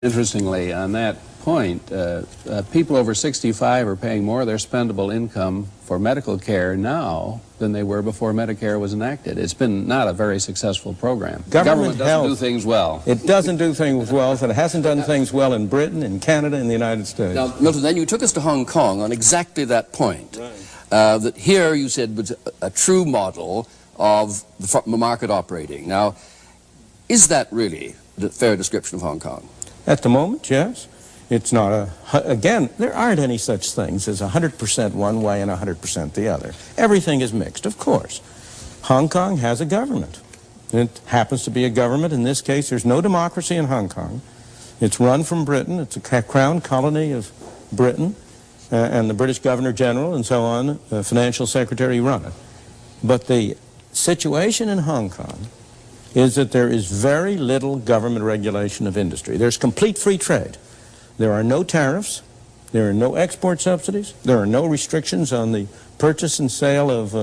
Interestingly, on that point, people over 65 are paying more of their spendable income for medical care now than they were before Medicare was enacted. It's been not a very successful program. Government doesn't do things well. It doesn't do things well, and it hasn't done things well in Britain, in Canada, in the United States. Now, Milton, then you took us to Hong Kong on exactly that point. Right. That here, you said, was a true model of the market operating. Now, is that really the fair description of Hong Kong? At the moment, yes. It's not again, there aren't any such things as 100% one way and 100% the other. Everything is mixed, of course. Hong Kong has a government. It happens to be a government. In this case, there's no democracy in Hong Kong. It's run from Britain. It's a crown colony of Britain, and the British Governor General and so on, Financial Secretary run it. But the situation in Hong Kong is that there is very little government regulation of industry. There's complete free trade. There are no tariffs. There are no export subsidies. There are no restrictions on the purchase and sale of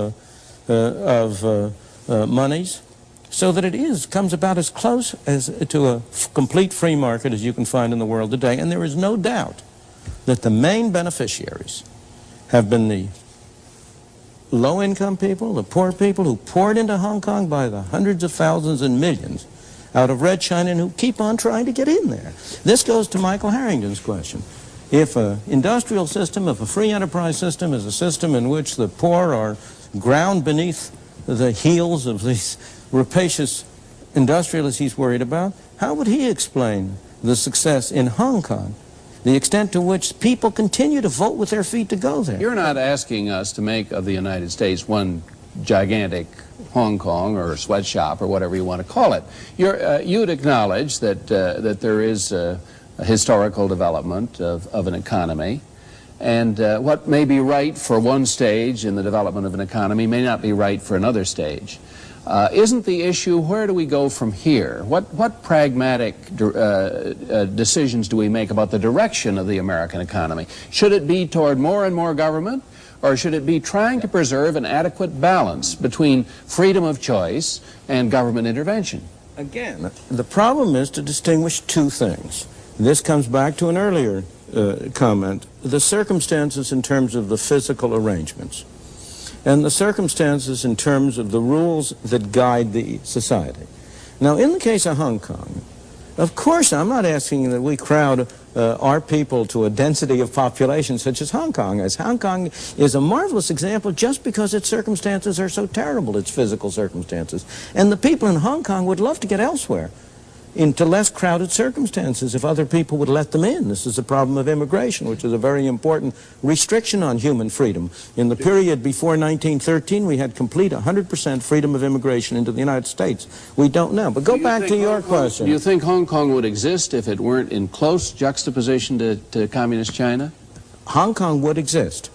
monies, so that it comes about as close as to a complete free market as you can find in the world today. And there is no doubt that the main beneficiaries have been the low-income people, the poor people who poured into Hong Kong by the hundreds of thousands and millions out of Red China and who keep on trying to get in there. This goes to Michael Harrington's question. If an industrial system, if a free enterprise system is a system in which the poor are ground beneath the heels of these rapacious industrialists he's worried about, how would he explain the success in Hong Kong, the extent to which people continue to vote with their feet to go there? You're not asking us to make of the United States one gigantic Hong Kong or sweatshop or whatever you want to call it. You'd acknowledge that there is a historical development of an economy, and what may be right for one stage in the development of an economy may not be right for another stage. Isn't the issue, where do we go from here? What pragmatic decisions do we make about the direction of the American economy? Should it be toward more and more government, or should it be trying to preserve an adequate balance between freedom of choice and government intervention? Again, the problem is to distinguish two things. This comes back to an earlier comment, the circumstances in terms of the physical arrangements, and the circumstances in terms of the rules that guide the society. Now, in the case of Hong Kong, of course, I'm not asking that we crowd our people to a density of population such as Hong Kong is. Hong Kong is a marvelous example just because its circumstances are so terrible, its physical circumstances. And the people in Hong Kong would love to get elsewhere, into less crowded circumstances, if other people would let them in. This is a problem of immigration, which is a very important restriction on human freedom. In the period before 1913, we had complete 100% freedom of immigration into the United States. We don't now. But go back to your question. Do you think Hong Kong would exist if it weren't in close juxtaposition to Communist China? Hong Kong would exist.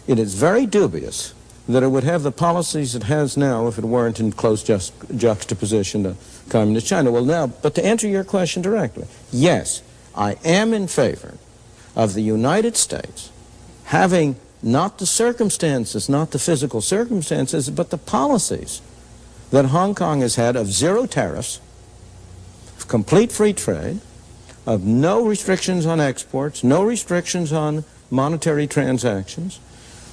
It is very dubious that it would have the policies it has now if it weren't in close juxtaposition to Communist China. Well, now, but to answer your question directly, yes, I am in favor of the United States having not the circumstances, not the physical circumstances, but the policies that Hong Kong has had of zero tariffs, of complete free trade, of no restrictions on exports, no restrictions on monetary transactions,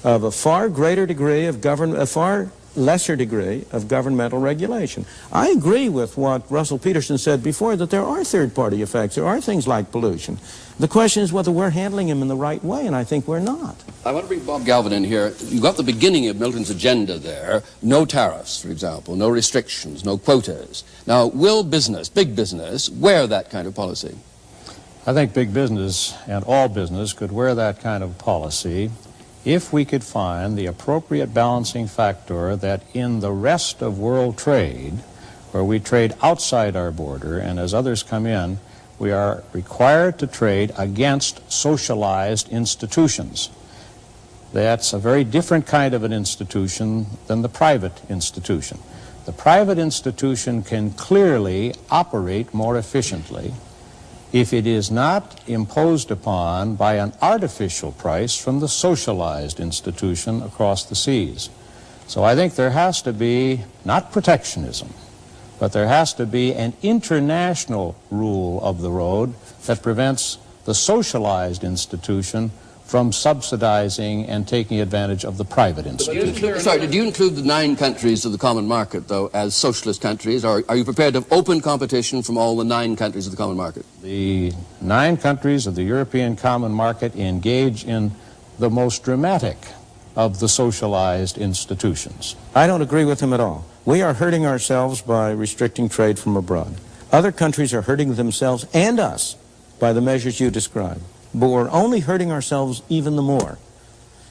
of a far greater degree of a far lesser degree of governmental regulation. I agree with what Russell Peterson said before, that there are third-party effects. There are things like pollution. The question is whether we're handling them in the right way, and I think we're not. I want to bring Bob Galvin in here. You got the beginning of Milton's agenda there. No tariffs, for example, no restrictions, no quotas. Now, will business, big business, wear that kind of policy? I think big business and all business could wear that kind of policy if we could find the appropriate balancing factor that in the rest of world trade, where we trade outside our border, and as others come in, we are required to trade against socialized institutions. That's a very different kind of an institution than the private institution. The private institution can clearly operate more efficiently if it is not imposed upon by an artificial price from the socialized institution across the seas. So I think there has to be not protectionism, but there has to be an international rule of the road that prevents the socialized institution from subsidizing and taking advantage of the private institution. Sorry, did you include the 9 countries of the common market, though, as socialist countries? Or are you prepared to have open competition from all the 9 countries of the common market? The 9 countries of the European common market engage in the most dramatic of the socialized institutions. I don't agree with him at all. We are hurting ourselves by restricting trade from abroad. Other countries are hurting themselves and us by the measures you described. But we're only hurting ourselves even the more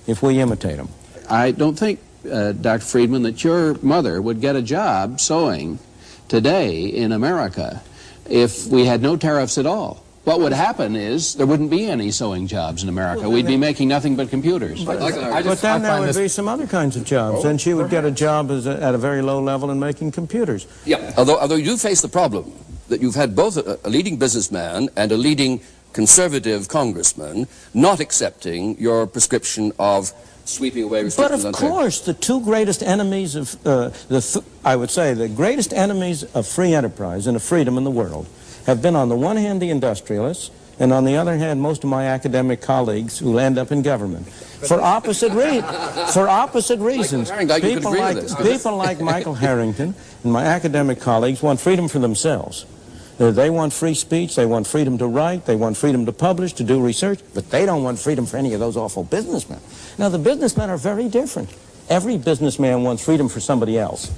if we imitate them. I don't think, Dr. Friedman, that your mother would get a job sewing today in America if we had no tariffs at all. What would happen is there wouldn't be any sewing jobs in America. We'd be making nothing but computers. But then there would be some other kinds of jobs. Then she would get a job at a very low level in making computers. Yeah, although you do face the problem that you've had both a leading businessman and a leading conservative congressman not accepting your prescription of sweeping away restrictions. But of course, the 2 greatest enemies of, I would say, the greatest enemies of free enterprise and of freedom in the world have been, on the one hand, the industrialists, and on the other hand, most of my academic colleagues who end up in government. For opposite reasons. People like Michael Harrington and my academic colleagues want freedom for themselves. They want free speech, they want freedom to write, they want freedom to publish, to do research, but they don't want freedom for any of those awful businessmen. Now, the businessmen are very different. Every businessman wants freedom for somebody else,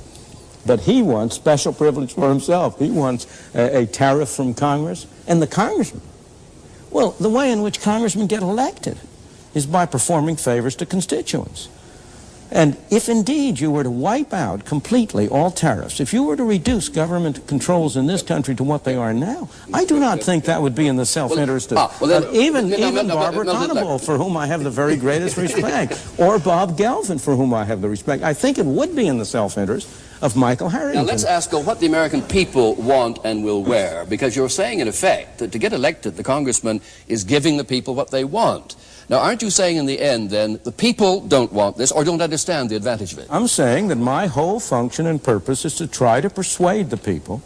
but he wants special privilege for himself. He wants a tariff from Congress. And the congressman, well, the way in which congressmen get elected is by performing favors to constituents. And if indeed you were to wipe out completely all tariffs, if you were to reduce government controls in this country to what they are now, I do not think that would be in the self-interest of even Barbara Conable, for whom I have the very greatest respect, or Bob Galvin, for whom I have the respect. I think it would be in the self-interest of Michael Harrington. Now let's ask what the American people want and will wear, because you're saying in effect that to get elected, the congressman is giving the people what they want. Now, aren't you saying in the end, then, the people don't want this or don't understand the advantage of it? I'm saying that my whole function and purpose is to try to persuade the people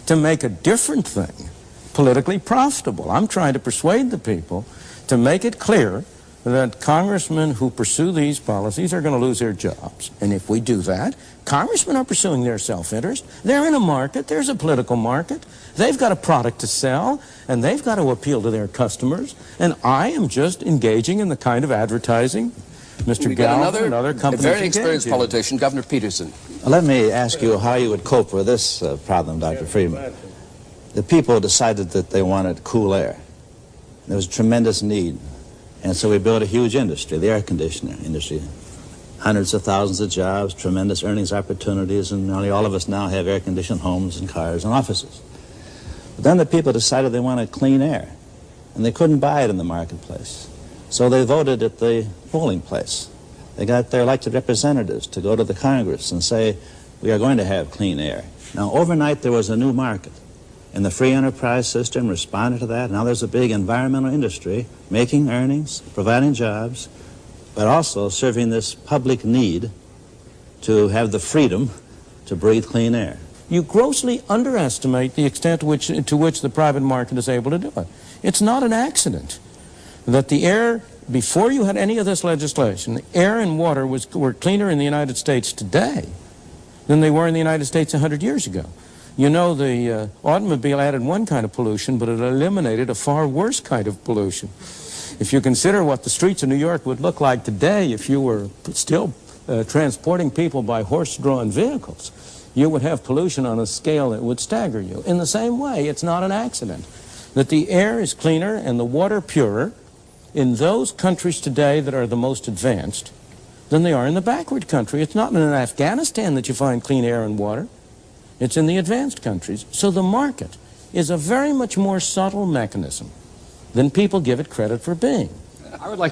to make a different thing politically profitable. I'm trying to persuade the people to make it clear that congressmen who pursue these policies are going to lose their jobs. And if we do that, congressmen are pursuing their self-interest. They're in a market. There's a political market. They've got a product to sell, and they've got to appeal to their customers. And I am just engaging in the kind of advertising Mr. Galvin and other companies a very experienced politician, Governor Peterson. Let me ask you how you would cope with this problem, Dr. Friedman. The people decided that they wanted cool air. There was a tremendous need. And so we built a huge industry, the air conditioner industry. Hundreds of thousands of jobs, tremendous earnings opportunities, and nearly all of us now have air-conditioned homes and cars and offices. But then the people decided they wanted clean air, and they couldn't buy it in the marketplace. So they voted at the polling place. They got their elected representatives to go to the Congress and say, we are going to have clean air. Now, overnight there was a new market. And the free enterprise system responded to that. Now there's a big environmental industry making earnings, providing jobs, but also serving this public need to have the freedom to breathe clean air. You grossly underestimate the extent to which the private market is able to do it. It's not an accident that the air, before you had any of this legislation, the air and water were cleaner in the United States today than they were in the United States 100 years ago. You know, the automobile added one kind of pollution, but it eliminated a far worse kind of pollution. If you consider what the streets of New York would look like today if you were still transporting people by horse-drawn vehicles, you would have pollution on a scale that would stagger you. In the same way, it's not an accident that the air is cleaner and the water purer in those countries today that are the most advanced than they are in the backward country. It's not in Afghanistan that you find clean air and water. It's in the advanced countries. So the market is a very much more subtle mechanism than people give it credit for being. I would like